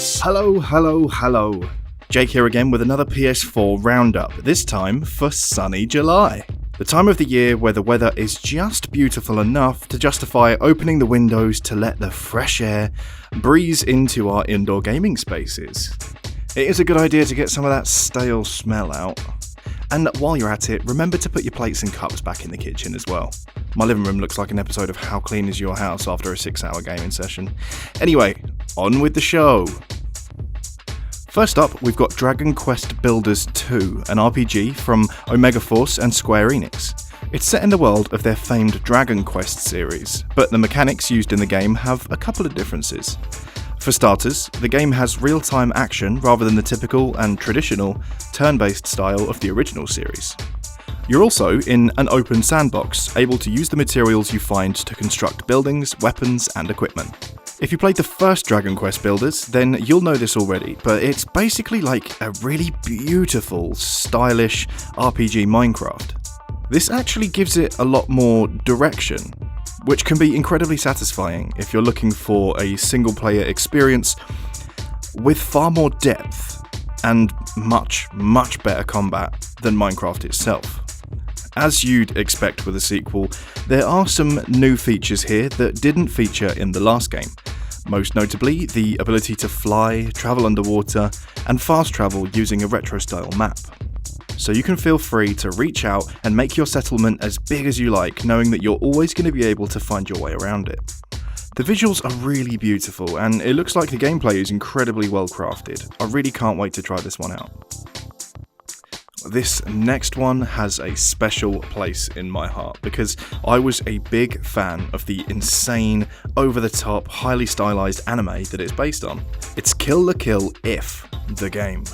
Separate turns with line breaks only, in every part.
Hello. Jake here again with another PS4 roundup, this time for sunny July. The time of the year where the weather is just beautiful enough to justify opening the windows to let the fresh air breeze into our indoor gaming spaces. It is a good idea to get some of that stale smell out. And while you're at it, remember to put your plates and cups back in the kitchen as well. My living room looks like an episode of How Clean Is Your House after a 6-hour gaming session. Anyway, on with the show. First up, we've got Dragon Quest Builders 2, an RPG from Omega Force and Square Enix. It's set in the world of their famed Dragon Quest series, but the mechanics used in the game have a couple of differences. For starters, the game has real-time action rather than the typical and traditional turn-based style of the original series. You're also in an open sandbox, able to use the materials you find to construct buildings, weapons, and equipment. If you played the first Dragon Quest Builders, then you'll know this already, but it's basically like a really beautiful, stylish RPG Minecraft. This actually gives it a lot more direction, which can be incredibly satisfying if you're looking for a single-player experience with far more depth and much better combat than Minecraft itself. As you'd expect with a sequel, there are some new features here that didn't feature in the last game. Most notably, the ability to fly, travel underwater, and fast travel using a retro-style map. So you can feel free to reach out and make your settlement as big as you like, knowing that you're always going to be able to find your way around it. The visuals are really beautiful, and it looks like the gameplay is incredibly well crafted. I really can't wait to try this one out. This next one has a special place in my heart because I was a big fan of the insane, over-the-top, highly stylized anime that it's based on. It's Kill la Kill If, the game.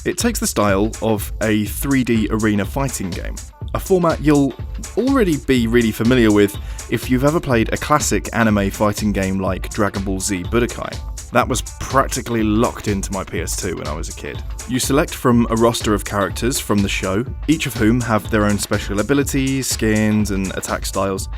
It takes the style of a 3D arena fighting game, a format you'll already be really familiar with if you've ever played a classic anime fighting game like Dragon Ball Z Budokai. That was practically locked into my PS2 when I was a kid. You select from a roster of characters from the show, each of whom have their own special abilities, skins, and attack styles.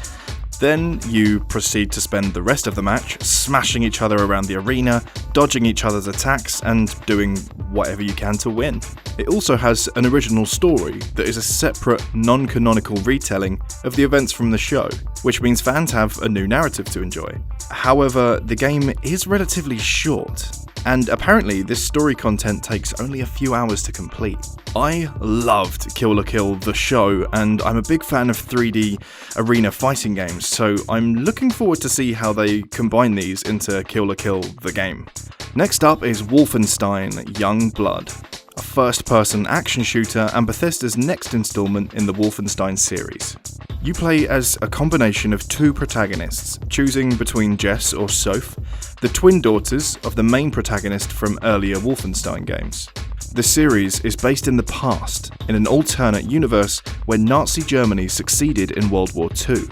Then you proceed to spend the rest of the match smashing each other around the arena, dodging each other's attacks, and doing whatever you can to win. It also has an original story that is a separate, non-canonical retelling of the events from the show, which means fans have a new narrative to enjoy. However, the game is relatively short, and apparently this story content takes only a few hours to complete. I loved Kill la Kill the show, and I'm a big fan of 3D arena fighting games, so I'm looking forward to see how they combine these into Kill la Kill the game. Next up is Wolfenstein Youngblood, a first-person action shooter and Bethesda's next installment in the Wolfenstein series. You play as a combination of two protagonists, choosing between Jess or Soph, the twin daughters of the main protagonist from earlier Wolfenstein games. The series is based in the past, in an alternate universe where Nazi Germany succeeded in World War II.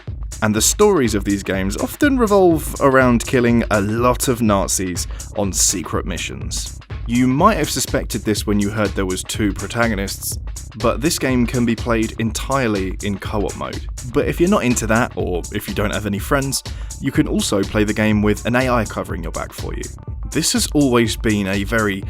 And the stories of these games often revolve around killing a lot of Nazis on secret missions. You might have suspected this when you heard there was two protagonists, but this game can be played entirely in co-op mode. But if you're not into that, or if you don't have any friends, you can also play the game with an AI covering your back for you. This has always been a very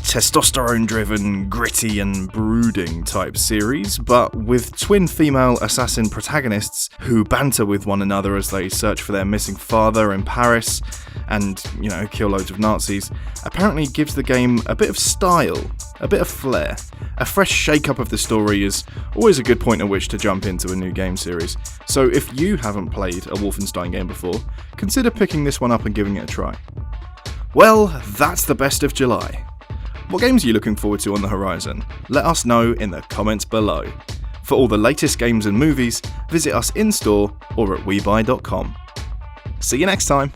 testosterone-driven, gritty and brooding type series, but with twin female assassin protagonists who banter with one another as they search for their missing father in Paris and, kill loads of Nazis, apparently gives the game a bit of style, a bit of flair. A fresh shake-up of the story is always a good point at which to jump into a new game series, so if you haven't played a Wolfenstein game before, consider picking this one up and giving it a try. Well, that's the best of July. What games are you looking forward to on the horizon? Let us know in the comments below. For all the latest games and movies, visit us in-store or at webuy.com. See you next time.